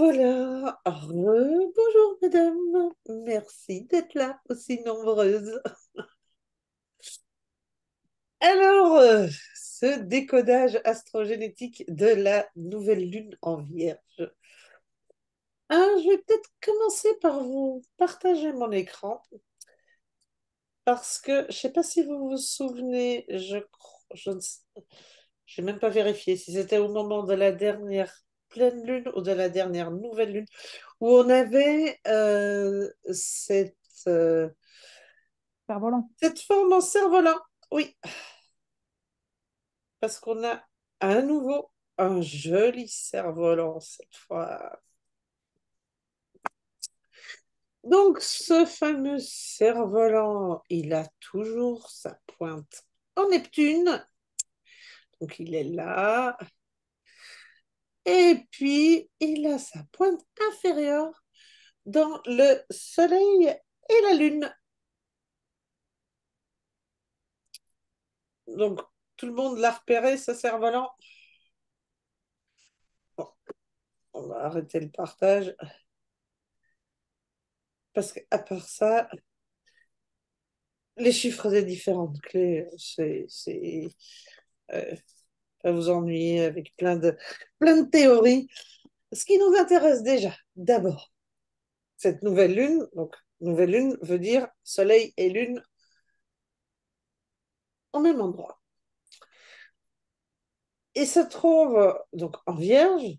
voilà. Bonjour, madame. Merci d'être là, aussi nombreuse. Alors, ce décodage astrogénétique de la nouvelle lune en Vierge. Je vais peut-être commencer par vous partager mon écran parce que je ne sais pas si vous vous souvenez, je ne sais- j'ai même pas vérifié si c'était au moment de la dernière pleine lune ou de la dernière nouvelle lune où on avait euh, Cerf-volant. cette forme en cerf-volant. Oui, parce qu'on a à nouveau un joli cerf-volant cette fois. Donc, ce fameux cerf-volant, il a toujours sa pointe en Neptune. Donc, il est là. Et puis, il a sa pointe inférieure dans le Soleil et la Lune. Donc, tout le monde l'a repéré, ce cerf-volant. Bon, on va arrêter le partage parce qu'à part ça, les chiffres des différentes clés, euh, pas vous ennuyer avec plein de théories. Ce qui nous intéresse déjà, d'abord, cette nouvelle lune. Donc, nouvelle lune veut dire soleil et lune au même endroit. Et se trouve donc en Vierge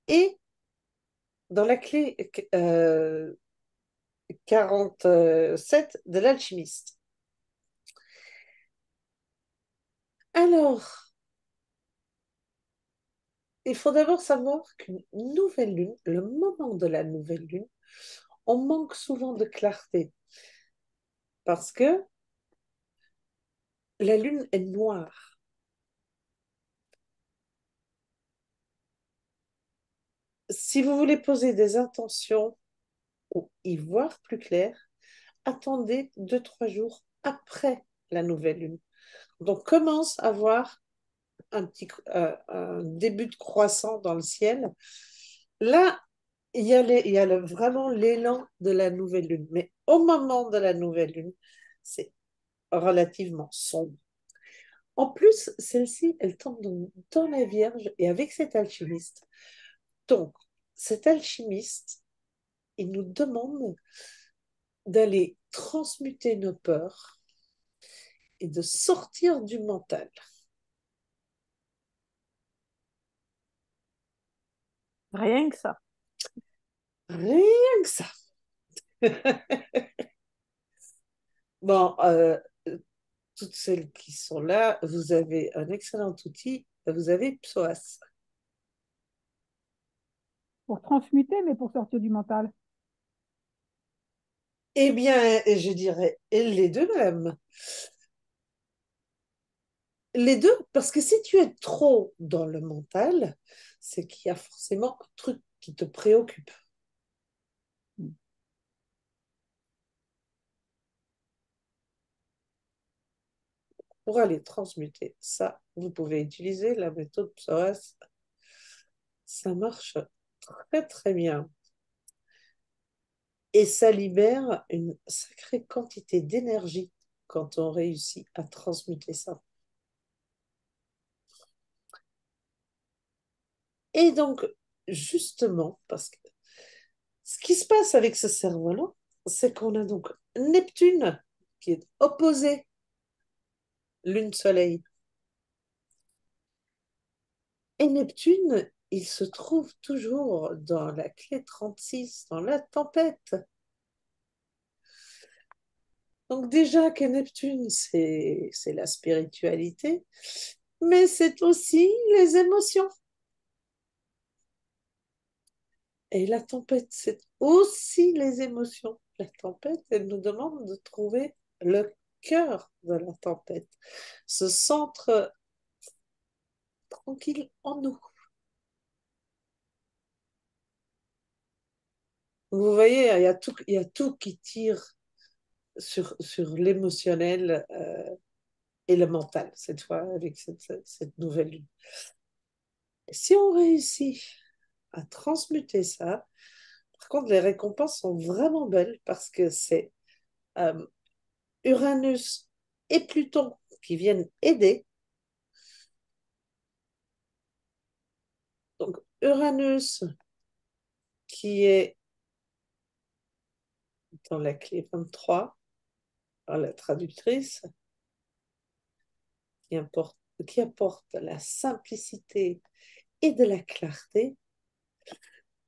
et dans la clé 47 de l'alchimiste. Alors, il faut d'abord savoir qu'une nouvelle lune, le moment de la nouvelle lune, on manque souvent de clarté parce que la lune est noire. Si vous voulez poser des intentions ou y voir plus clair, attendez 2, 3 jours après la nouvelle lune. Donc commence à voir un début de croissant dans le ciel. Là, il y a vraiment l'élan de la nouvelle lune. Mais au moment de la nouvelle lune, c'est relativement sombre. En plus, celle-ci, elle tombe dans la Vierge et avec cet alchimiste. Donc, cet alchimiste, il nous demande d'aller transmuter nos peurs et de sortir du mental. Rien que ça. Rien que ça. Bon, toutes celles qui sont là, vous avez un excellent outil, vous avez Psoas. Pour transmuter, mais pour sortir du mental. Eh bien, je dirais les deux, madame. Les deux, parce que si tu es trop dans le mental, c'est qu'il y a forcément un truc qui te préoccupe. Pour aller transmuter ça, vous pouvez utiliser la méthode Psoas. Ça marche très très bien. Et ça libère une sacrée quantité d'énergie quand on réussit à transmuter ça. Et donc, justement, parce que ce qui se passe avec ce cerveau-là, c'est qu'on a donc Neptune qui est opposé Lune-Soleil. Et Neptune, il se trouve toujours dans la clé 36, dans la tempête. Donc déjà que Neptune, c'est la spiritualité, mais c'est aussi les émotions. Et la tempête, c'est aussi les émotions. La tempête, elle nous demande de trouver le cœur de la tempête, ce centre tranquille en nous. Vous voyez, il y a tout qui tire sur l'émotionnel et le mental, cette fois, avec cette nouvelle lune. Si on réussit à transmuter ça. Par contre, les récompenses sont vraiment belles parce que c'est euh, Uranus et Pluton qui viennent aider. Donc, Uranus qui est dans la clé 23, par la traductrice, qui apporte, qui apporte la simplicité et de la clarté.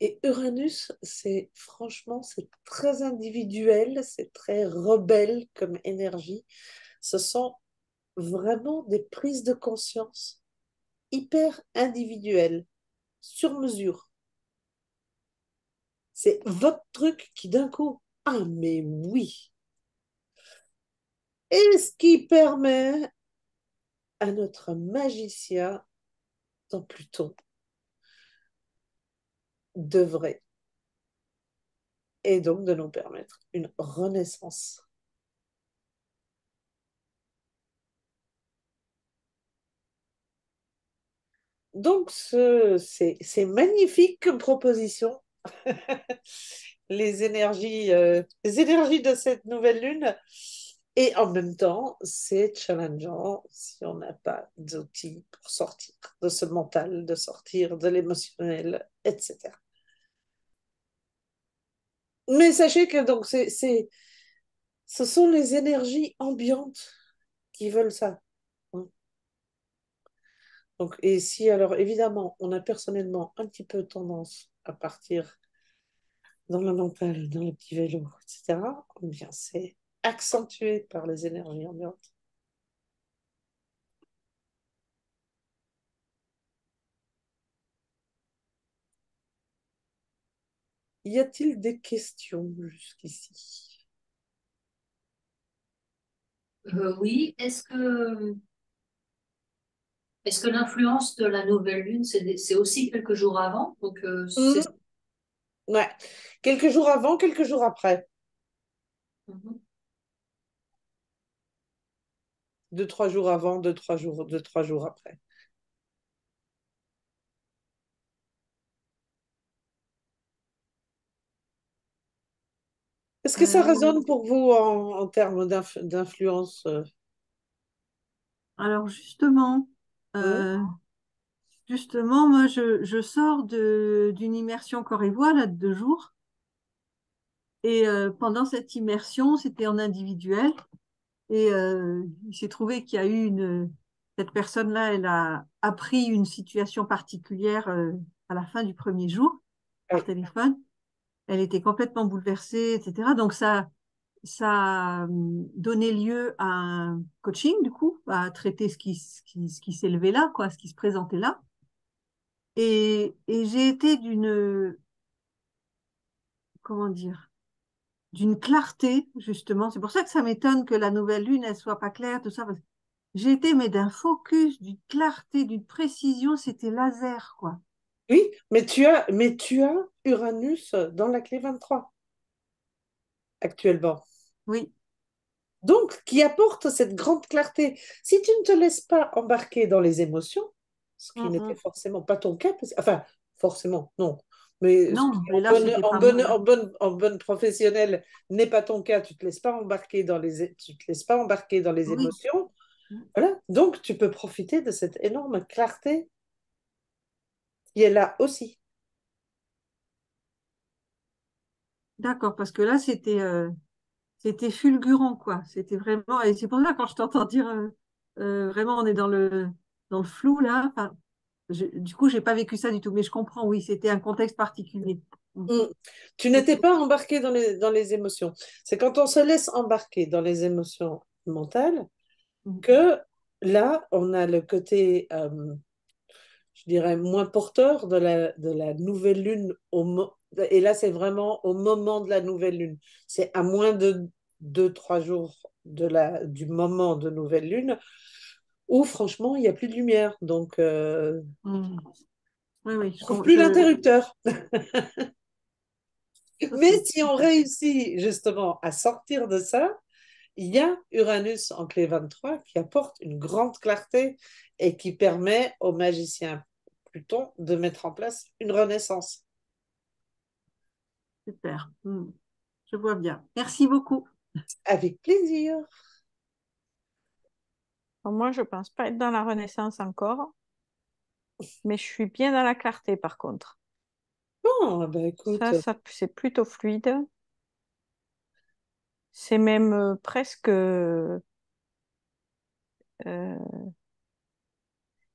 Et Uranus, c'est franchement, c'est très individuel, c'est très rebelle comme énergie. Ce sont vraiment des prises de conscience hyper individuelles, sur mesure. C'est votre truc qui d'un coup, ah mais oui. Et ce qui permet à notre magicien dans Pluton d'œuvrer et donc de nous permettre une renaissance. Donc, c'est magnifique comme proposition. Les énergies de cette nouvelle lune. Et en même temps, c'est challengeant si on n'a pas d'outils pour sortir de ce mental, de sortir de l'émotionnel, etc. Mais sachez que donc ce sont les énergies ambiantes qui veulent ça. Donc, et si alors évidemment on a personnellement un petit peu tendance à partir dans le mental, dans le petit vélo, etc., eh bien c'est accentué par les énergies ambiantes. Y a-t-il des questions jusqu'ici? Oui, est-ce que l'influence de la nouvelle lune, c'est aussi quelques jours avant? Donc, Hmm, ouais. Quelques jours avant, quelques jours après. Mhm. 2, 3 jours avant, 2, 3 jours après. Est-ce que ça Euh, résonne pour vous en termes d'influence alors hmm euh, justement, moi, je sors d'une immersion corps et voix là, de 2 jours. Et pendant cette immersion, c'était en individuel. Et il s'est trouvé qu'il y a eu cette personne-là, elle a appris une situation particulière à la fin du premier jour par Oui. téléphone. Elle était complètement bouleversée, etc. Donc ça a donné lieu à un coaching, du coup, à traiter ce qui s'élevait là, quoi, ce qui se présentait là. Et j'ai été comment dire, d'une clarté, justement. C'est pour ça que ça m'étonne que la nouvelle lune, elle soit pas claire, tout ça. Parce que j'ai été, mais d'un focus, d'une clarté, d'une précision, c'était laser, quoi. Oui, mais tu as Uranus dans la clé 23 actuellement. Oui. Donc, qui apporte cette grande clarté. Si tu ne te laisses pas embarquer dans les émotions, ce qui Mm, n'était mm. forcément pas ton cas, enfin, forcément, non, mais ce qui Non, mais là, c'était pas moi. en bonne professionnelle n'est pas ton cas, tu te laisses pas embarquer tu te laisses pas embarquer dans les Oui. émotions, voilà. Donc, tu peux profiter de cette énorme clarté qui est là aussi. D'accord, parce que là, c'était fulgurant, quoi. C'était vraiment, et c'est pour ça, quand je t'entends dire, vraiment, on est dans le flou, là. Enfin, du coup, j'ai pas vécu ça du tout, mais je comprends, oui, c'était un contexte particulier. Mm. Mm. Tu Ok. n'étais pas embarqué dans les émotions. C'est quand on se laisse embarquer dans les émotions mentales Mm. que là, on a le côté, je dirais, moins porteur de la nouvelle lune. Et là, c'est vraiment au moment de la nouvelle lune. C'est à moins de 2, 3 jours du moment de nouvelle lune où, franchement, il n'y a plus de lumière. Donc, Mm. Oui, oui, on trouve plus l'interrupteur. ça, Mais c'est si on super. réussit justement à sortir de ça, il y a Uranus en clé 23 qui apporte une grande clarté et qui permet aux magiciens Pluton de mettre en place une renaissance. Super. Je vois bien. Merci beaucoup. Avec plaisir. Moi, je pense pas être dans la Renaissance encore, mais je suis bien dans la clarté par contre. Bon, ben écoute, C'est plutôt fluide. C'est même presque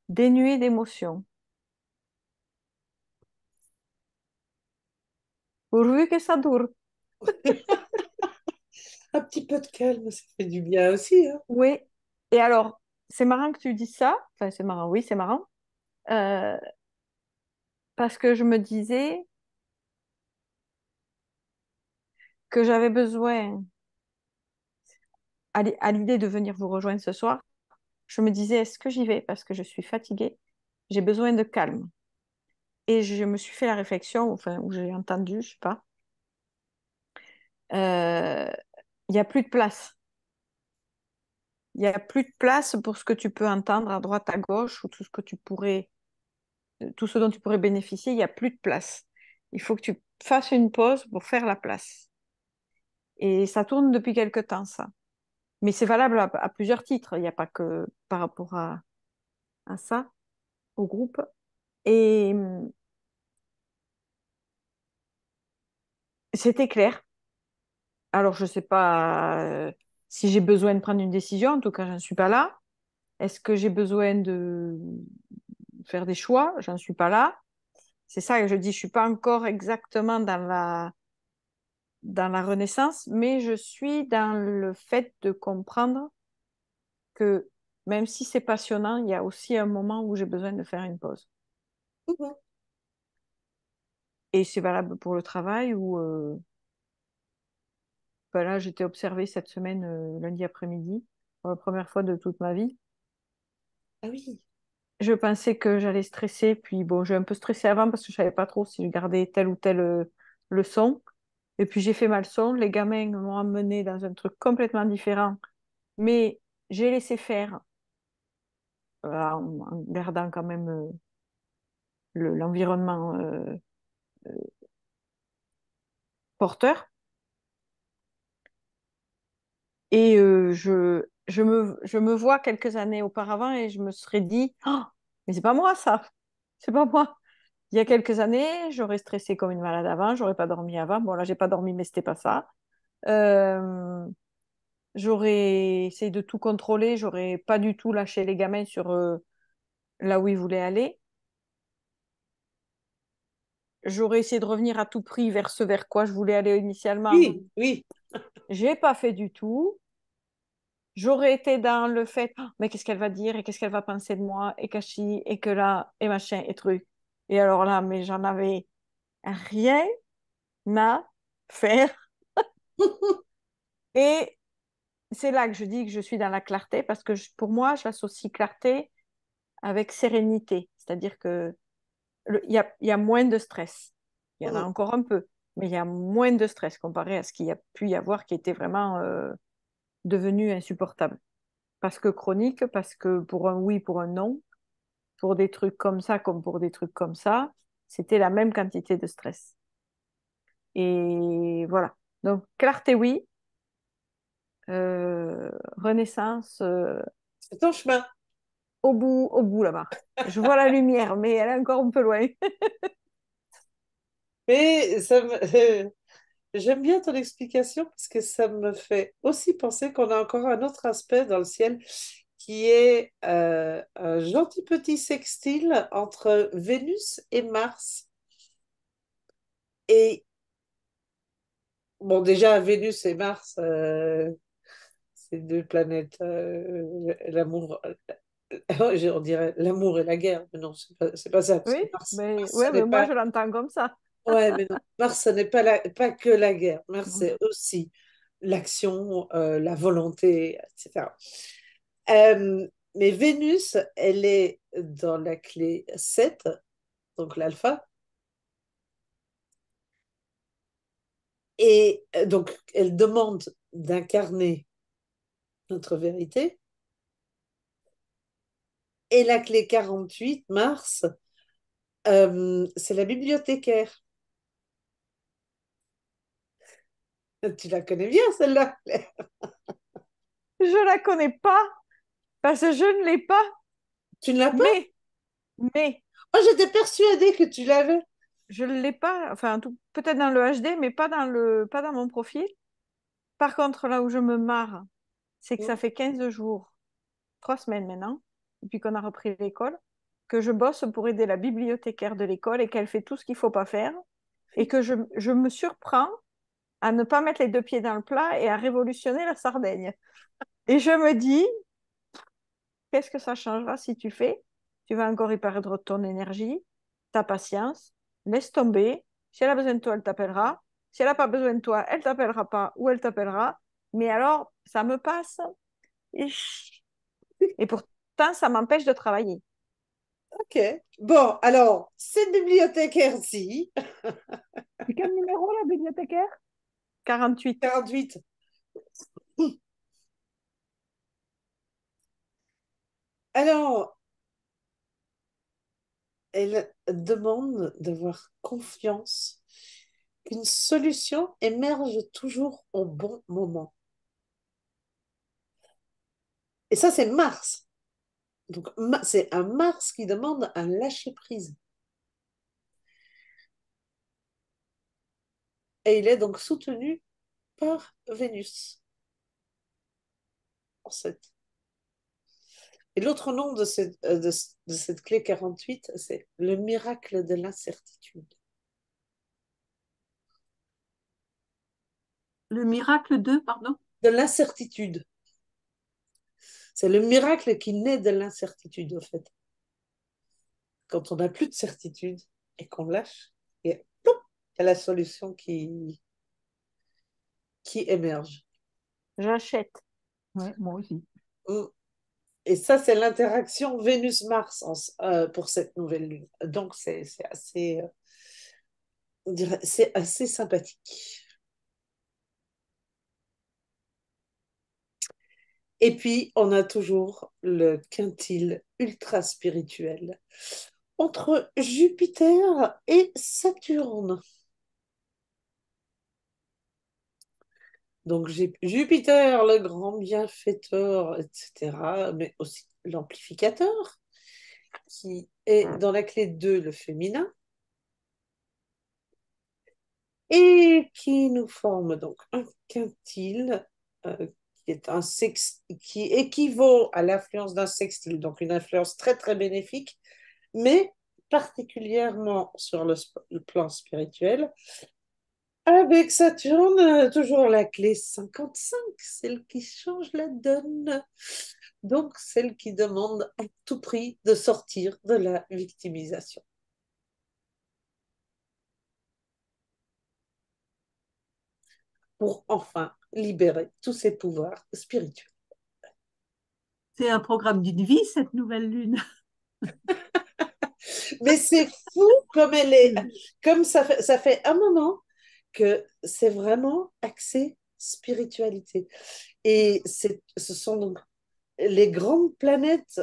dénué d'émotion. Pourvu que ça dure. un petit peu de calme, ça fait du bien aussi, hein. Oui. Et alors, c'est marrant que tu dis ça. Enfin, c'est marrant, oui, c'est marrant. Euh, Parce que je me disais que j'avais besoin, à l'idée de venir vous rejoindre ce soir, je me disais, est-ce que j'y vais? Parce que je suis fatiguée, j'ai besoin de calme. Et je me suis fait la réflexion, enfin, ou j'ai entendu, je sais pas, euh, il n'y a plus de place. Il n'y a plus de place pour ce que tu peux entendre à droite, à gauche, ou tout ce dont tu pourrais bénéficier, il n'y a plus de place. Il faut que tu fasses une pause pour faire la place. Et ça tourne depuis quelque temps, ça. Mais c'est valable à plusieurs titres. Il n'y a pas que par rapport à ça, au groupe. Et c'était clair. Alors, je ne sais pas si j'ai besoin de prendre une décision. En tout cas, je n'en suis pas là. Est-ce que j'ai besoin de faire des choix? J'en suis pas là. C'est ça que je dis. Je suis pas encore exactement dans la renaissance, mais je suis dans le fait de comprendre que même si c'est passionnant, il y a aussi un moment où j'ai besoin de faire une pause. Mhm. Et c'est valable pour le travail où ben là, j'étais observée cette semaine, lundi après-midi, pour la première fois de toute ma vie. Ah oui. Je pensais que j'allais stresser, puis bon, j'ai un peu stressé avant parce que je savais pas trop si je gardais telle ou telle leçon. Et puis j'ai fait ma leçon, les gamins m'ont amené dans un truc complètement différent, mais j'ai laissé faire en gardant quand même l'environnement porteur. Et je me vois quelques années auparavant et je me serais dit, oh, mais c'est pas moi ça, c'est pas moi. Il y a quelques années, j'aurais stressé comme une malade avant, j'aurais pas dormi avant. Bon, là, j'ai pas dormi, mais c'était pas ça. Euh, J'aurais essayé de tout contrôler, j'aurais pas du tout lâché les gamins sur là où ils voulaient aller. J'aurais essayé de revenir à tout prix vers ce vers quoi je voulais aller initialement. Oui, oui. J'ai pas fait du tout. J'aurais été dans le fait, oh, mais qu'est-ce qu'elle va dire et qu'est-ce qu'elle va penser de moi et cachi et que là et machin et truc. Et alors là, mais j'en avais rien à faire. Et c'est là que je dis que je suis dans la clarté parce que pour moi, j'associe clarté avec sérénité. C'est-à-dire que il y a moins de stress. Il y en a Mhm. encore un peu, mais il y a moins de stress comparé à ce qu'il y a pu y avoir qui était vraiment devenu insupportable. Parce que chronique, parce que pour un oui, pour un non, pour des trucs comme ça, comme pour des trucs comme ça, c'était la même quantité de stress. Et voilà. Donc, clarté, oui. Renaissance, C'est ton chemin. au bout là-bas. Je vois la lumière, mais elle est encore un peu loin. Mais j'aime bien ton explication parce que ça me fait aussi penser qu'on a encore un autre aspect dans le ciel qui est un gentil petit sextile entre Vénus et Mars. Et bon, déjà, Vénus et Mars, c'est deux planètes, l'amour, on dirait l'amour et la guerre, mais non, c'est pas ça, parce Oui, que mais, Mars, ouais, ça n'est mais moi, pas, je l'entends comme ça. ouais, mais non, Mars, ce n'est pas, pas que la guerre, Mars, Mm. c'est aussi l'action, la volonté, etc. Mais Vénus, elle est dans la clé 7, donc l'alpha, et donc elle demande d'incarner notre vérité. Et la clé 48, Mars, C'est la bibliothécaire. Tu la connais bien, celle-là. Je la connais pas parce que je ne l'ai pas, Tu ne l'as pas? mais, mais, Oh, j'étais persuadée que tu l'avais. je ne l'ai pas, enfin, peut-être dans le HD, mais pas dans mon profil. Par contre, là où je me marre, c'est que ça fait 15 jours, 3 semaines maintenant, depuis qu'on a repris l'école, que je bosse pour aider la bibliothécaire de l'école et qu'elle fait tout ce qu'il faut pas faire et que je me surprends à ne pas mettre les deux pieds dans le plat et à révolutionner la Sardaigne. Et je me dis, qu'est-ce que ça changera si tu fais? Tu vas encore y perdre ton énergie, ta patience, laisse tomber. Si elle a besoin de toi, elle t'appellera. Si elle n'a pas besoin de toi, elle t'appellera pas ou elle t'appellera. Mais alors, ça me passe. Et pourtant, ça m'empêche de travailler. Ok. Bon, alors, cette bibliothécaire-ci, C'est quel numéro, la bibliothécaire? 48. 48. Alors, elle demande d'avoir confiance qu'une solution émerge toujours au bon moment. Et ça, c'est Mars. Donc, c'est un Mars qui demande un lâcher-prise. Et il est donc soutenu par Vénus en 7. Et l'autre nom de cette clé 48, c'est le miracle de l'incertitude. Le miracle de, pardon. De l'incertitude. C'est le miracle qui naît de l'incertitude, en fait. Quand on n'a plus de certitude et qu'on lâche, et il y a la solution qui émerge. J'achète. Ouais, moi aussi. Et ça, c'est l'interaction Vénus-Mars pour cette nouvelle lune. Donc, c'est assez, on dirait, c'est assez sympathique. Et puis, on a toujours le quintile ultra spirituel entre Jupiter et Saturne. Donc, j'ai Jupiter, le grand bienfaiteur, etc., mais aussi l'amplificateur, qui est dans la clé 2, le féminin, et qui nous forme donc un quintile qui est un qui équivaut à l'influence d'un sextile, donc une influence très très bénéfique, mais particulièrement sur le plan spirituel, avec Saturne, toujours la clé 55, celle qui change la donne, donc celle qui demande à tout prix de sortir de la victimisation. Pour enfin libérer tous ses pouvoirs spirituels. C'est un programme d'une vie, cette nouvelle lune. Mais c'est fou comme elle est, comme ça fait un moment que c'est vraiment axé spiritualité. Et ce sont donc les grandes planètes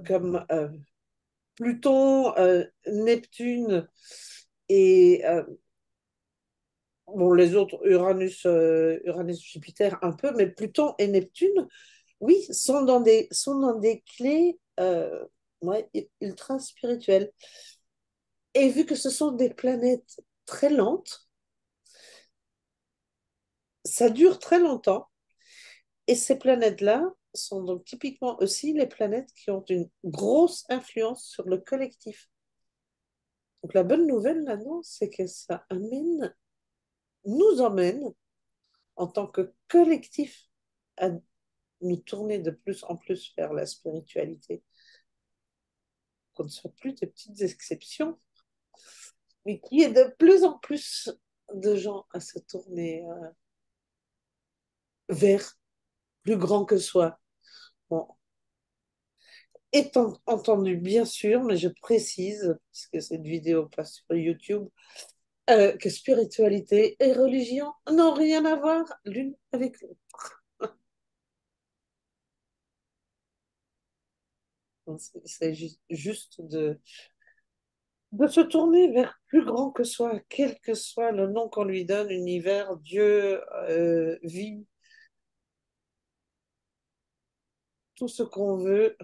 comme Pluton, Neptune et bon, les autres, Uranus, Jupiter un peu, mais Pluton et Neptune, oui, sont dans des clés ouais, ultra spirituelles. Et vu que ce sont des planètes très lentes, ça dure très longtemps. Et ces planètes-là sont donc typiquement aussi les planètes qui ont une grosse influence sur le collectif. Donc la bonne nouvelle là-dedans, c'est que ça nous emmène en tant que collectif à nous tourner de plus en plus vers la spiritualité, qu'on ne soit plus des petites exceptions, mais qu'il y ait de plus en plus de gens à se tourner vers plus grand que soi. Bon, étant entendu, bien sûr, mais je précise, puisque cette vidéo passe sur YouTube, que spiritualité et religion n'ont rien à voir l'une avec l'autre. Il s'agit juste de se tourner vers plus grand que soi, quel que soit le nom qu'on lui donne, univers, Dieu, vie, tout ce qu'on veut,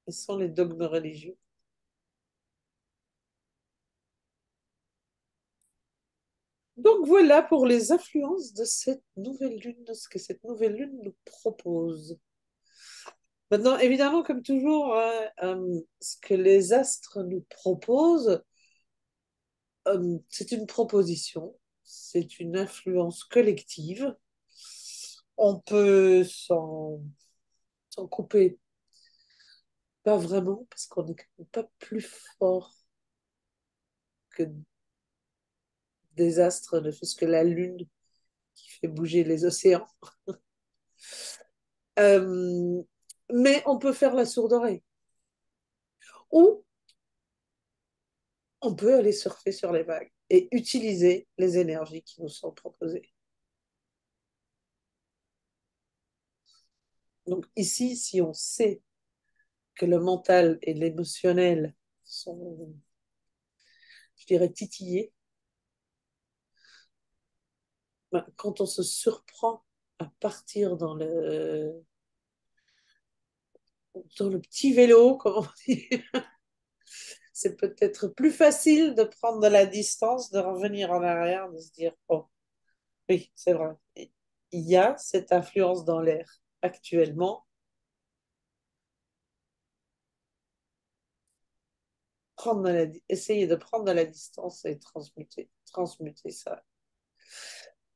et sans les dogmes religieux. Donc voilà pour les influences de cette nouvelle lune, de ce que cette nouvelle lune nous propose. Maintenant, évidemment, comme toujours, hein, ce que les astres nous proposent, c'est une proposition, c'est une influence collective. On peut s'en couper, pas vraiment, parce qu'on n'est quand même pas plus fort que des astres, ne fût-ce que la Lune qui fait bouger les océans. Euh, mais on peut faire la sourde oreille. Ou on peut aller surfer sur les vagues et utiliser les énergies qui nous sont proposées. Donc ici, si on sait que le mental et l'émotionnel sont, je dirais, titillés, ben, quand on se surprend à partir dans le petit vélo, comme on dit, c'est peut-être plus facile de prendre de la distance, de revenir en arrière, de se dire, oh, oui, c'est vrai, il y a cette influence dans l'air actuellement. Essayer de prendre de la distance et transmuter ça.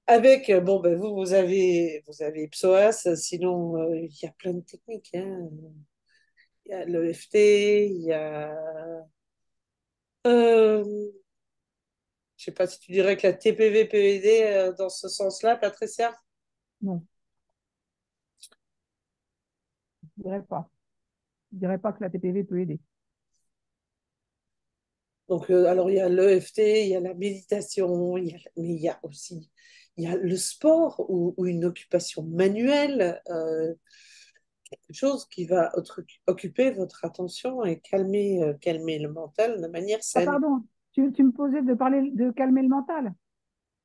Avec, bon, ben vous avez Ipsoas, sinon il y a plein de techniques, hein. Il y a l'EFT, il y a. Je sais pas si tu dirais que la TPV-PED dans ce sens-là, Patricia. Non, je dirais pas. Je dirais pas que la TPV peut aider. Donc, alors il y a l'EFT, il y a la méditation, mais il y a aussi il y a le sport ou une occupation manuelle, quelque chose qui va occuper votre attention et calmer le mental de manière Ah, saine. pardon, tu me posais de parler de calmer le mental.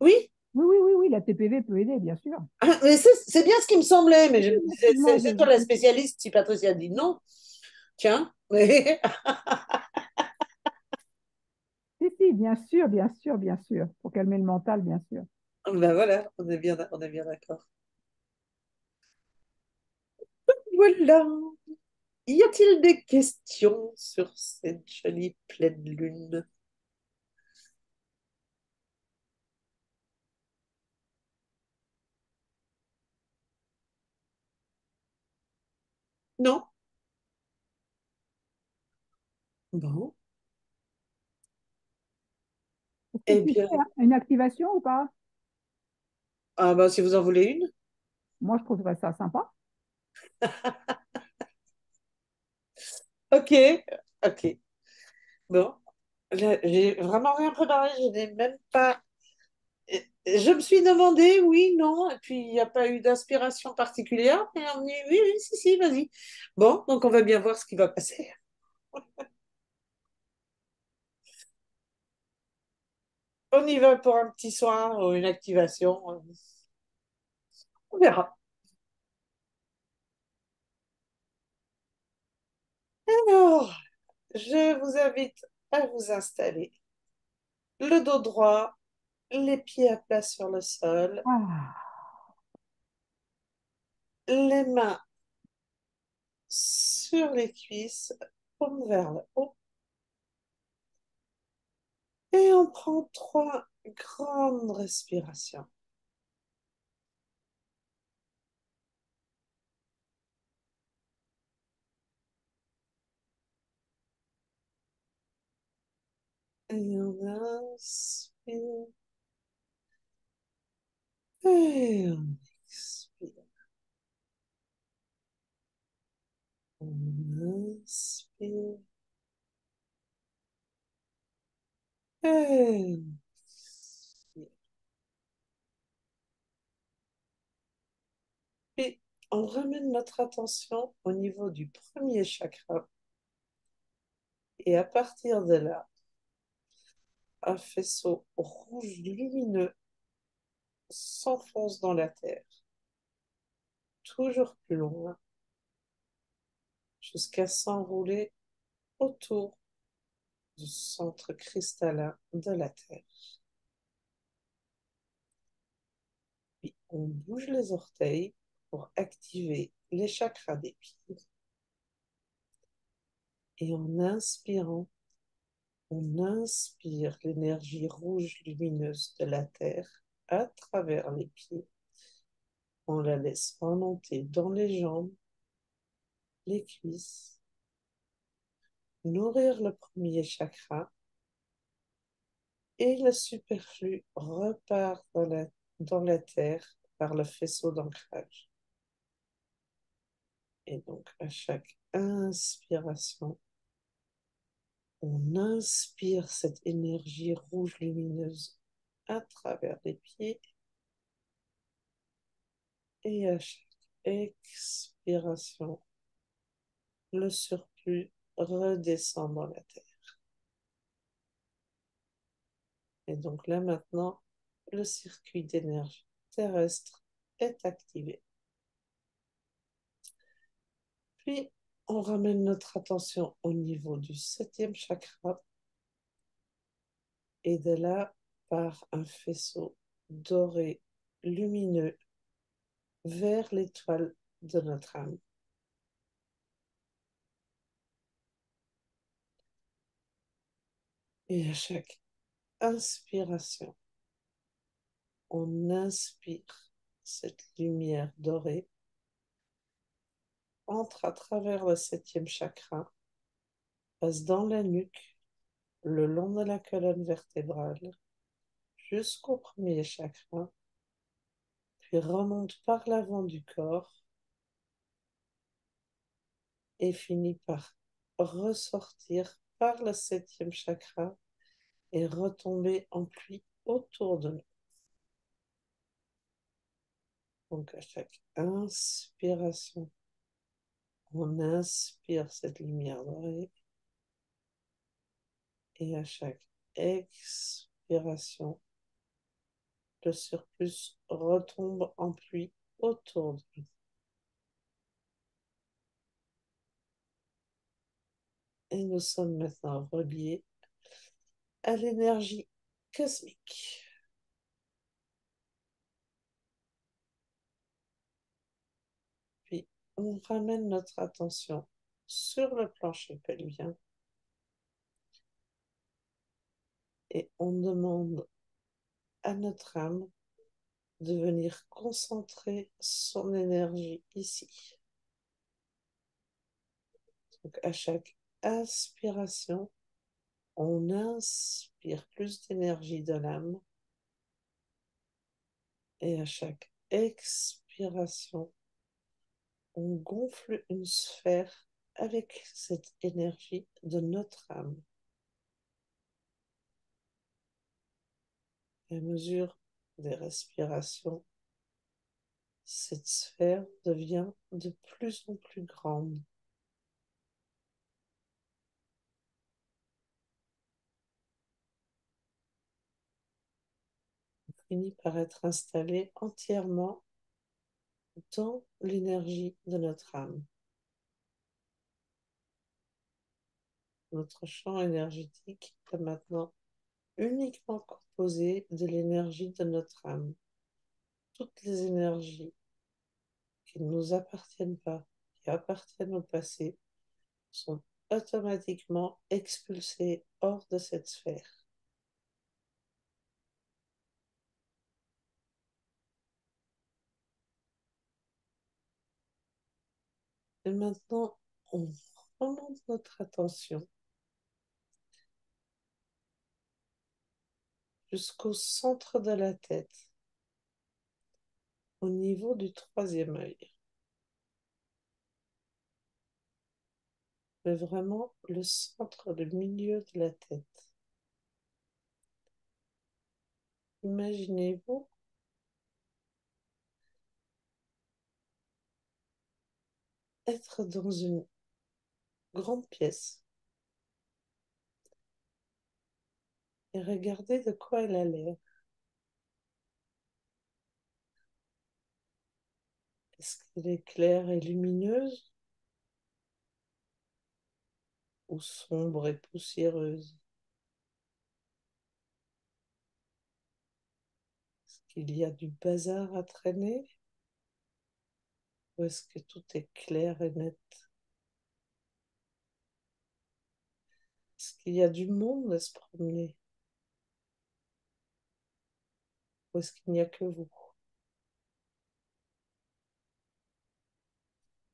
Oui, Oui, oui, oui, oui, la TPV peut aider, bien sûr. ah, mais c'est bien ce qui me semblait, mais Oui, je me disais, effectivement, c'est toi la spécialiste, si Patricia dit non, tiens, mais si, si, bien sûr, bien sûr, bien sûr. Pour calmer le mental, bien sûr. ben voilà, on est bien d'accord. Voilà. Y a-t-il des questions sur cette jolie pleine lune? Non? Bon. Est-ce que Eh tu bien, fais une activation ou pas? ah ben, si vous en voulez une. Moi, je trouverais ça sympa. Ok, ok. Bon. Là, j'ai vraiment rien préparé, je n'ai même pas. Je me suis demandé, oui, non, et puis il n'y a pas eu d'inspiration particulière, mais on me dit, oui, oui, si, si, vas-y. Bon, donc on va bien voir ce qui va passer. On y va pour un petit soin ou une activation. On verra. Alors, je vous invite à vous installer. Le dos droit, les pieds à plat sur le sol, Ah, les mains sur les cuisses, paume vers le haut. Et on prend 3 grandes respirations. Et on inspire. Et on expire. On inspire. Et on expire. Puis on ramène notre attention au niveau du premier chakra Et à partir de là, un faisceau rouge lumineux s'enfonce dans la terre, toujours plus loin, jusqu'à s'enrouler autour du centre cristallin de la Terre. Puis on bouge les orteils pour activer les chakras des pieds. Et en inspirant, on inspire l'énergie rouge lumineuse de la Terre à travers les pieds. On la laisse remonter dans les jambes, les cuisses, nourrir le premier chakra et le superflu repart dans la terre par le faisceau d'ancrage. Et donc, à chaque inspiration, on inspire cette énergie rouge lumineuse à travers les pieds et à chaque expiration, le surplus redescend dans la terre. Et donc là maintenant, le circuit d'énergie terrestre est activé. Puis, on ramène notre attention au niveau du septième chakra et de là, par un faisceau doré lumineux vers l'étoile de notre âme. Et à chaque inspiration, on inspire cette lumière dorée, entre à travers le septième chakra, passe dans la nuque, le long de la colonne vertébrale, jusqu'au premier chakra, puis remonte par l'avant du corps et finit par ressortir par le septième chakra et retomber en pluie autour de nous. Donc à chaque inspiration, on inspire cette lumière dorée et à chaque expiration, le surplus retombe en pluie autour de nous. Et nous sommes maintenant reliés à l'énergie cosmique. Puis on ramène notre attention sur le plancher pelvien et on demande à notre âme de venir concentrer son énergie ici. Donc à chaque inspiration, on inspire plus d'énergie de l'âme et à chaque expiration, on gonfle une sphère avec cette énergie de notre âme. Et à mesure des respirations, cette sphère devient de plus en plus grande. On finit par être installé entièrement dans l'énergie de notre âme. Notre champ énergétique est maintenant uniquement composé de l'énergie de notre âme. Toutes les énergies qui ne nous appartiennent pas, qui appartiennent au passé, sont automatiquement expulsées hors de cette sphère. Et maintenant, on remonte notre attention jusqu'au centre de la tête, au niveau du troisième œil. Mais vraiment le centre, le milieu de la tête. Imaginez-vous être dans une grande pièce et regardez de quoi elle a l'air. Est-ce qu'elle est claire et lumineuse ou sombre et poussiéreuse? Est-ce qu'il y a du bazar à traîner ou est-ce que tout est clair et net? Est-ce qu'il y a du monde à se promener ou est-ce qu'il n'y a que vous?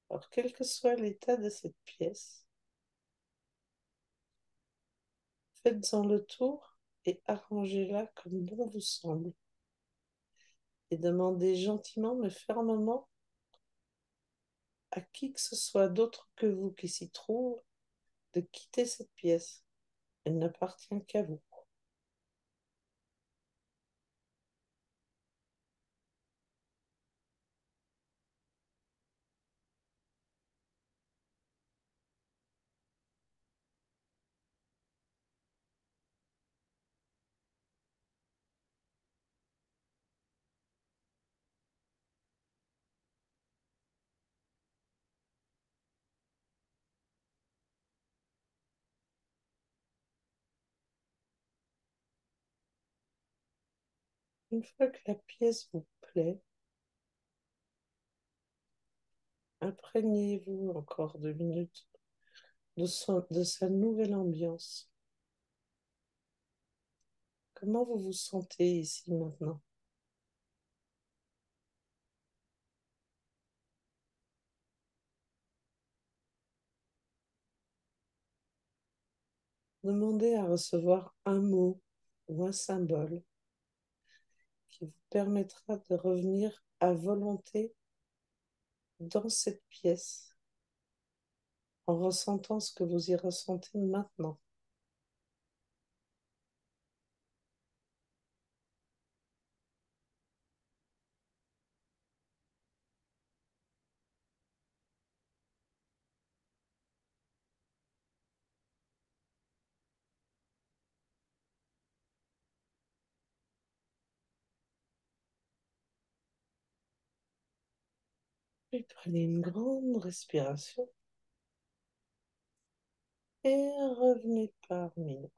Alors, quel que soit l'état de cette pièce, faites-en le tour et arrangez-la comme bon vous semble. Et demandez gentiment mais fermement à qui que ce soit d'autre que vous qui s'y trouve de quitter cette pièce. Elle n'appartient qu'à vous. Une fois que la pièce vous plaît, imprégnez-vous encore 2 minutes de sa nouvelle ambiance. Comment vous vous sentez ici maintenant? Demandez à recevoir un mot ou un symbole qui vous permettra de revenir à volonté dans cette pièce en ressentant ce que vous y ressentez maintenant. Puis prenez une grande respiration et revenez parmi nous.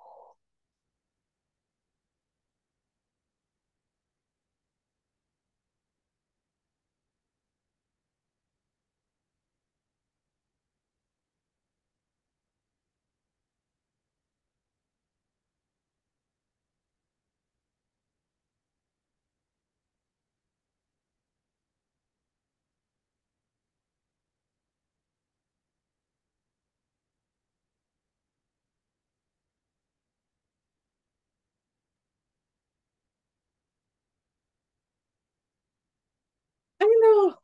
Alors,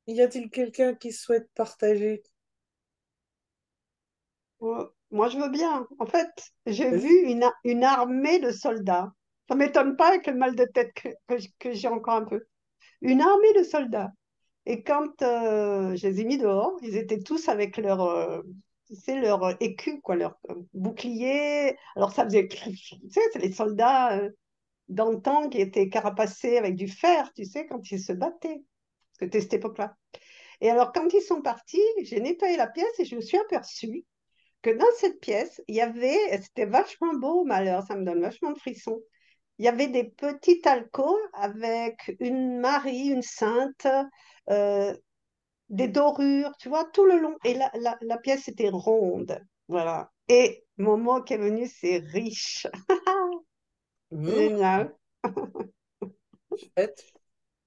y a-t-il quelqu'un qui souhaite partager? Moi, je veux bien. En fait, j'ai vu Vas-y. une armée de soldats. Ça m'étonne pas avec le mal de tête que j'ai encore un peu. Une armée de soldats. Et quand je les ai mis dehors, ils étaient tous avec leur, tu sais, leur écu, quoi, leur bouclier. Alors ça faisait, tu sais, c'est les soldats d'antan qui étaient carapacés avec du fer, tu sais, quand ils se battaient. Parce que c'était cette époque-là. Et alors, quand ils sont partis, j'ai nettoyé la pièce et je me suis aperçue que dans cette pièce, il y avait, c'était vachement beau, malheur, ça me donne vachement de frissons. Il y avait des petites alcôves avec une Marie, une sainte, euh, des dorures, tu vois, tout le long. Et la pièce était ronde. Voilà. Et mon mot qui est venu, c'est riche. Mmh, Génial. chouette.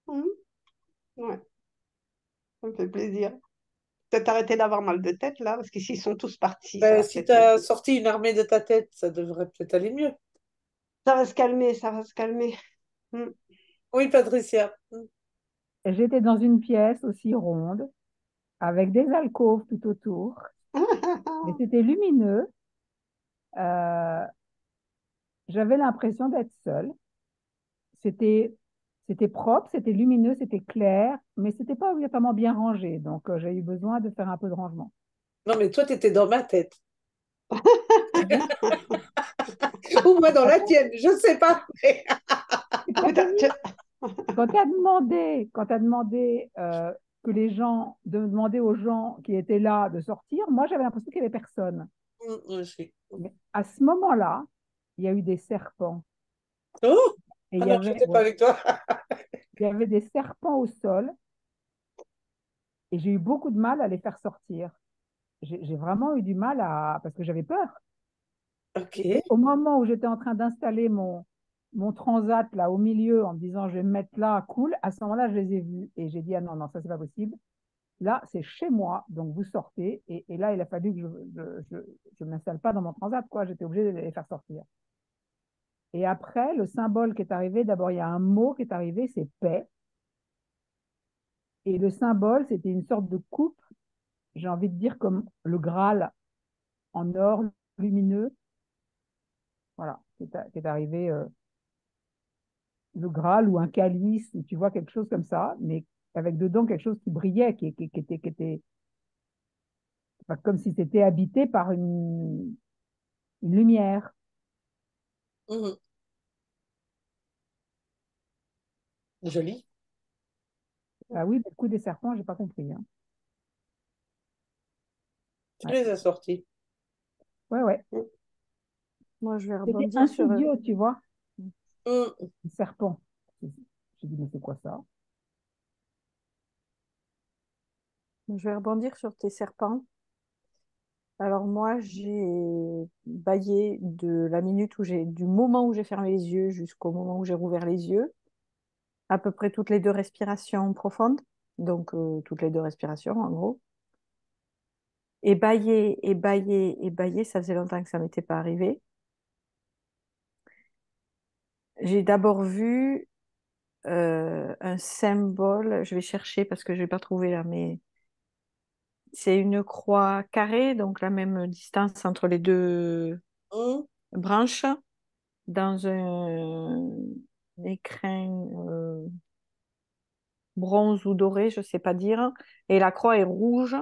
Mhm. Ouais, ça me fait plaisir. Peut-être arrêter d'avoir mal de tête là, parce qu'ici ils sont tous partis, ça Ben, va si peut-être tu as m'aider. sorti une armée de ta tête, ça devrait peut-être aller mieux. Ça va se calmer, ça va se calmer. Mm. Oui, Patricia. J'étais dans une pièce aussi ronde, avec des alcôves tout autour, mais c'était lumineux. Euh, J'avais l'impression d'être seule. C'était, c'était propre, c'était lumineux, c'était clair, mais c'était pas obligatoirement bien rangé. Donc, j'ai eu besoin de faire un peu de rangement. Non, mais toi, tu étais dans ma tête. Ou ou moi dans la tienne, je ne sais pas. Mais Quand tu as demandé que les gens, de demander aux gens qui étaient là de sortir, moi j'avais l'impression qu'il n'y avait personne. Aussi. Mais à ce moment-là, il y a eu des serpents. Oh, Et ah non, je n'étais pas ouais, avec toi. il y avait des serpents au sol et j'ai eu beaucoup de mal à les faire sortir. J'ai vraiment eu du mal parce que j'avais peur. Ok. Et au moment où j'étais en train d'installer mon transat là au milieu en me disant je vais me mettre là, cool, à ce moment-là, je les ai vus et j'ai dit ah non, non, ça c'est pas possible. Là, c'est chez moi, donc vous sortez. Et là, il a fallu que je m'installe pas dans mon transat, quoi. J'étais obligée de les faire sortir. Et après, le symbole qui est arrivé, d'abord, il y a un mot qui est arrivé, c'est paix. Et le symbole, c'était une sorte de coupe, j'ai envie de dire comme le Graal en or lumineux. Voilà, qui est arrivé, le Graal ou un calice, ou tu vois, quelque chose comme ça, mais avec dedans quelque chose qui brillait, qui était enfin, comme si c'était habité par une lumière. Mhm. Joli. Ah oui, le coup des serpents, j'ai pas compris. Hein. Tu Ouais, les as sortis. ouais, ouais. Moi, je vais C'était rebondir sur, insidieux, tu vois, Mhm. le serpent. J'ai dit, mais c'est quoi ça? je vais rebondir sur tes serpents. Alors moi, j'ai baillé de la minute du moment où j'ai fermé les yeux jusqu'au moment où j'ai rouvert les yeux, à peu près toutes les deux respirations profondes, donc toutes les deux respirations en gros. Et bailler, et bailler, et bailler, ça faisait longtemps que ça m'était pas arrivé. J'ai d'abord vu un symbole, je vais chercher parce que je vais pas trouvé là, mais c'est une croix carrée, donc la même distance entre les deux Mhm. branches, dans un écrin bronze ou doré, je sais pas dire. Et la croix est rouge,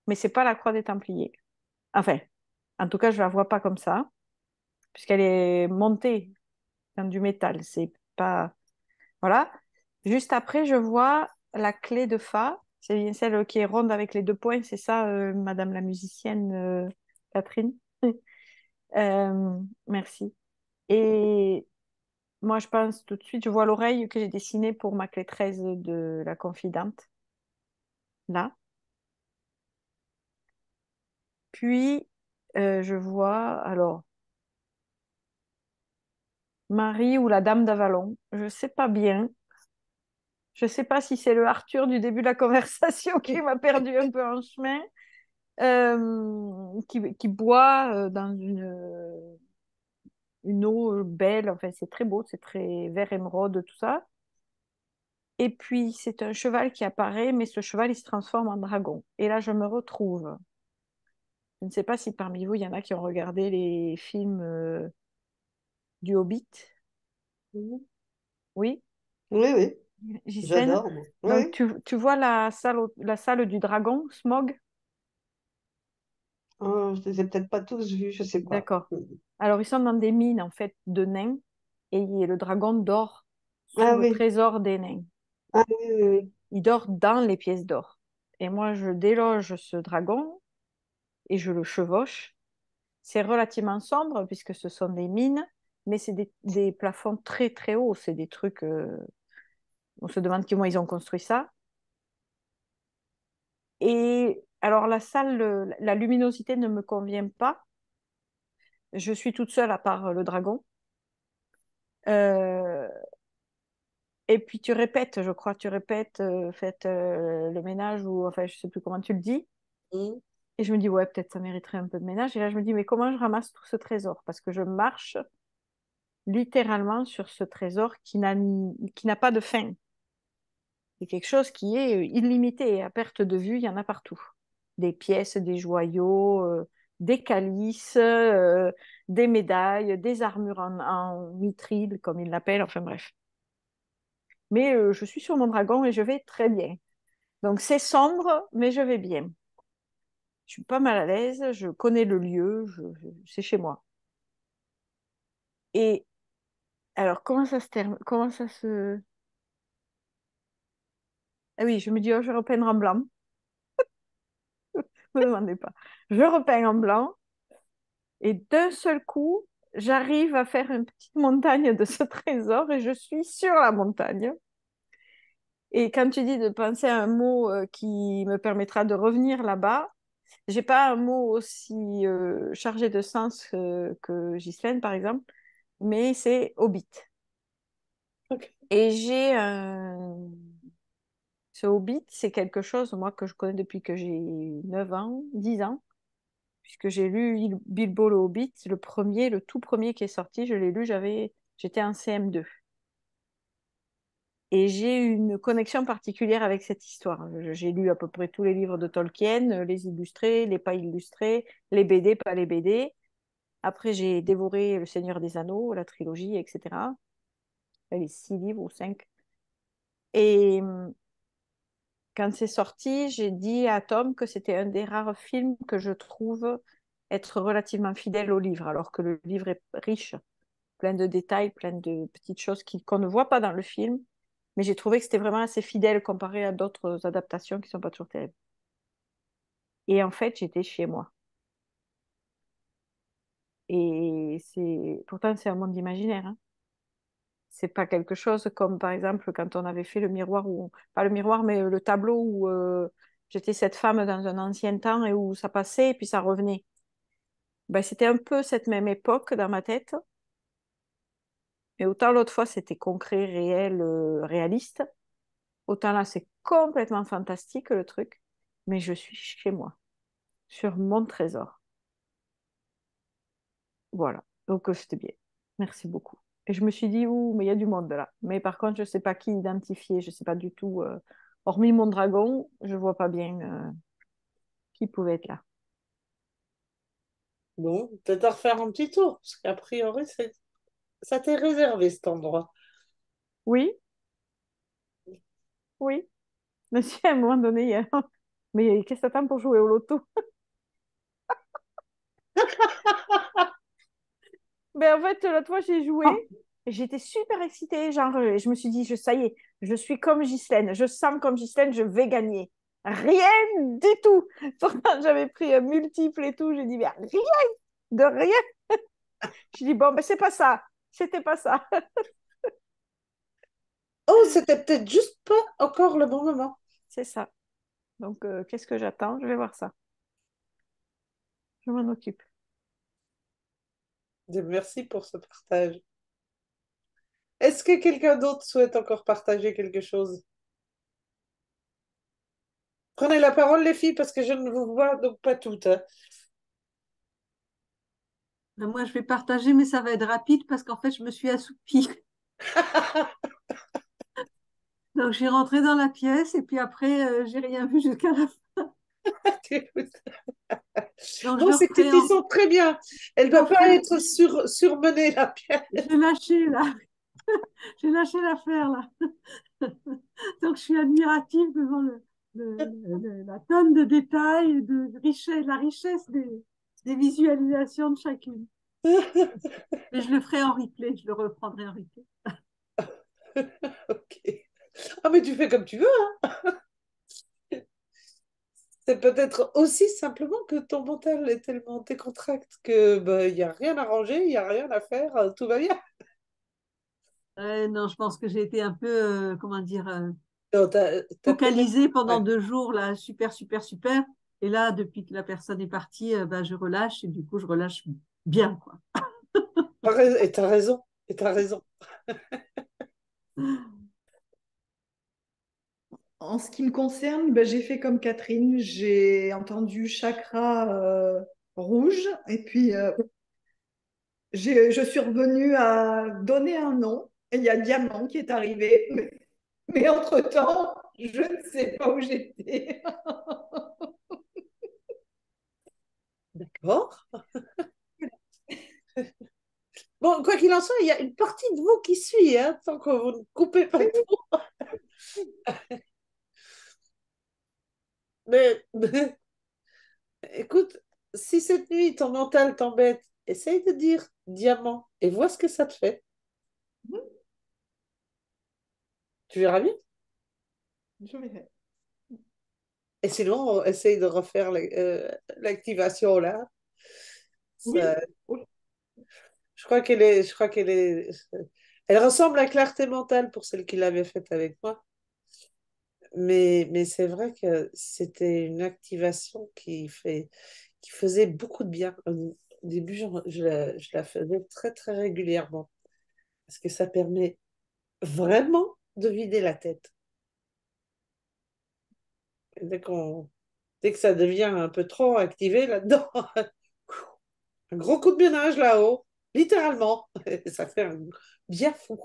mais c'est pas la croix des Templiers. Enfin, en tout cas, je la vois pas comme ça, puisqu'elle est montée dans du métal. C'est pas. Voilà. Juste après, je vois la clé de Fa. C'est bien celle qui est ronde avec les deux points, c'est ça, Madame la musicienne Catherine. Merci. Et moi, je pense tout de suite, je vois l'oreille que j'ai dessinée pour ma clé 13 de la confidente, là. Puis, je vois, alors, Marie ou la Dame d'Avalon. Je sais pas bien. Je sais pas si c'est le Arthur du début de la conversation qui m'a perdu un peu en chemin, qui boit dans une eau belle. Enfin, c'est très beau, c'est très vert émeraude, tout ça. Et puis, c'est un cheval qui apparaît, mais ce cheval, il se transforme en dragon. Et là, je me retrouve. Je ne sais pas si parmi vous, il y en a qui ont regardé les films du Hobbit. Mhm. Oui, Oui, oui, Ghislaine. j'adore, moi. Oui, Donc, oui. tu vois la salle du dragon, Smog? Je les ai peut-être pas tous vus, je sais pas. D'accord. Alors, ils sont dans des mines, en fait, de nains. Et le dragon dort sous Ah le oui, trésor des nains. ah oui, oui, oui. Il dort dans les pièces d'or. Et moi, je déloge ce dragon et je le chevauche. C'est relativement sombre puisque ce sont des mines, mais c'est des plafonds très très hauts. C'est des trucs. On se demande comment ils ont construit ça. Et alors la salle, la luminosité ne me convient pas. Je suis toute seule à part le dragon. Euh, et puis tu répètes, je crois, tu répètes, faites le ménage ou enfin je sais plus comment tu le dis. Mhm. Et je me dis ouais peut-être ça mériterait un peu de ménage. Et là je me dis mais comment je ramasse tout ce trésor? Parce que je marche littéralement sur ce trésor qui n'a pas de fin. C'est quelque chose qui est illimité et à perte de vue, il y en a partout. Des pièces, des joyaux, des calices, des médailles, des armures en mithril, comme ils l'appellent, enfin bref. Mais je suis sur mon dragon et je vais très bien. Donc c'est sombre, mais je vais bien. Je suis pas mal à l'aise, je connais le lieu, c'est chez moi. Et alors, comment ça se termine? Comment ça se... Ah oui, je me dis, oh, je vais repeindre en blanc. Ne me demandez pas. Je repeins en blanc et d'un seul coup, j'arrive à faire une petite montagne de ce trésor et je suis sur la montagne. Et quand tu dis de penser à un mot qui me permettra de revenir là-bas, j'ai pas un mot aussi chargé de sens que Ghislaine, par exemple, mais c'est Hobbit. Ok. Et j'ai un... Ce Hobbit, c'est quelque chose, moi, que je connais depuis que j'ai 9 ans, 10 ans, puisque j'ai lu Bilbo le Hobbit, le premier, le tout premier qui est sorti, je l'ai lu, j'étais en CM2. Et j'ai une connexion particulière avec cette histoire. J'ai lu à peu près tous les livres de Tolkien, les illustrés, les pas illustrés, les BD, pas les BD. Après, j'ai dévoré Le Seigneur des Anneaux, la trilogie, etc. Les 6 livres ou 5. Et quand c'est sorti, j'ai dit à Tom que c'était un des rares films que je trouve être relativement fidèle au livre, alors que le livre est riche, plein de détails, plein de petites choses qu'on ne voit pas dans le film. Mais j'ai trouvé que c'était vraiment assez fidèle comparé à d'autres adaptations qui ne sont pas toujours terribles. Et en fait, j'étais chez moi. Et pourtant, c'est un monde imaginaire, hein. C'est pas quelque chose comme, par exemple, quand on avait fait le miroir, ou pas le miroir, mais le tableau où j'étais cette femme dans un ancien temps et où ça passait et puis ça revenait. Ben, c'était un peu cette même époque dans ma tête. Et autant l'autre fois, c'était concret, réel, réaliste. Autant là, c'est complètement fantastique, le truc. Mais je suis chez moi, sur mon trésor. Voilà. Donc, c'était bien. Merci beaucoup. Et je me suis dit, ouh, mais il y a du monde là. Mais par contre, je ne sais pas qui identifier. Je ne sais pas du tout. Hormis mon dragon, je ne vois pas bien qui pouvait être là. Bon, peut-être à refaire un petit tour, parce qu'a priori, ça t'est réservé cet endroit. Oui, oui. Mais si à un moment donné, il y a... Mais qu'est-ce que t'attends pour jouer au loto? Ben, en fait, l'autre fois, j'ai joué Oh, et j'étais super excitée. Genre, je me suis dit, ça y est, je suis comme Ghislaine. Je sens comme Ghislaine, je vais gagner. Rien du tout. Pourtant, j'avais pris un multiple et tout. J'ai dit, mais rien de rien. J'ai dit, bon, ben, c'est pas ça. C'était pas ça. Oh, c'était peut-être juste pas encore le bon moment. C'est ça. Donc, qu'est-ce que j'attends? Je vais voir ça. Je m'en occupe. Merci pour ce partage. Est-ce que quelqu'un d'autre souhaite encore partager quelque chose? Prenez la parole, les filles, parce que je ne vous vois donc pas toutes, hein. Ben, moi, je vais partager, mais ça va être rapide parce qu'en fait, je me suis assoupie. Donc, j'ai rentré dans la pièce et puis après, j'ai rien vu jusqu'à la fin. Donc, Non, ils sont très bien. Elle ne je doit pas referai- être surmenée, la pièce. j'ai lâché là. J'ai lâché l'affaire là. Donc, je suis admirative devant la tonne de détails, de richesse, la richesse des visualisations de chacune. Mais je le ferai en replay, je le reprendrai en replay. Ok. Ah, mais tu fais comme tu veux, hein. C'est peut-être aussi simplement que ton mental est tellement décontracté que il n'y a rien à ranger, il n'y a rien à faire, tout va bien. Non, je pense que j'ai été un peu, comment dire, Non, t'as peut-être. focalisée pendant Ouais. 2 jours, là, super, super, super. Et là, depuis que la personne est partie, ben, je relâche et du coup, je relâche bien, quoi. Et t'as raison. Et t'as raison. En ce qui me concerne, ben, j'ai fait comme Catherine, j'ai entendu chakra rouge et puis je suis revenue à donner un nom et il y a Diamant qui est arrivé. Mais entre-temps, je ne sais pas où j'étais. D'accord. Bon, quoi qu'il en soit, il y a une partie de vous qui suit, hein, tant que vous ne coupez pas tout. Mais écoute, si cette nuit ton mental t'embête essaye de dire diamant et vois ce que ça te fait. Tu verras bien. Je verrai. Et sinon, on essaye de refaire l'activation là. Oui. Ça- elle ressemble à clarté mentale pour celle qui l'avait faite avec moi. Mais c'est vrai que c'était une activation qui faisait beaucoup de bien. Au début, je la faisais très, très régulièrement parce que ça permet vraiment de vider la tête. Et dès que ça devient un peu trop activé là-dedans, un gros coup de ménage là-haut, littéralement. Et ça fait un bien fou.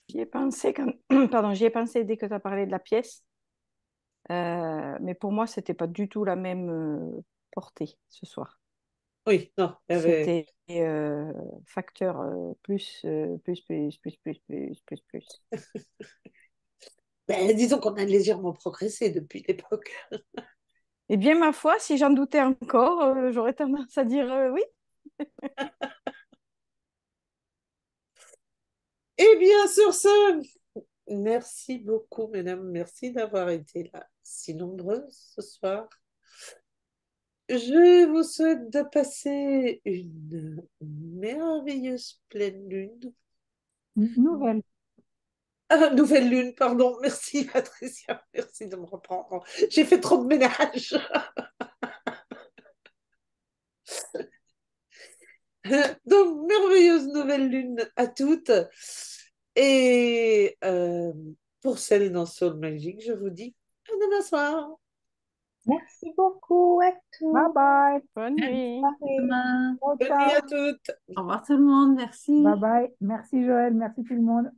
J'y ai pensé Pardon, j'y ai pensé dès que tu as parlé de la pièce. Mais pour moi, c'était pas du tout la même portée ce soir. Oui, non, il y avait... C'était facteur plus. Ben, disons qu'on a légèrement progressé depuis l'époque. Eh bien, ma foi, si j'en doutais encore, j'aurais tendance à dire oui. Eh bien, sur ce, merci beaucoup, mesdames. Merci d'avoir été là si nombreuses ce soir. Je vous souhaite de passer une merveilleuse pleine lune. Nouvelle. Ah, nouvelle lune, pardon. Merci, Patricia. Merci de me reprendre. J'ai fait trop de ménage. Donc, merveilleuse nouvelle lune à toutes. Et pour celles dans Soul Magique, je vous dis à demain soir. Merci beaucoup à Bye tous. bye. Bonne nuit. Demain. Ciao, Bonne nuit ciao. à toutes. Au revoir tout le monde, merci. Bye bye. Merci Joël, merci tout le monde.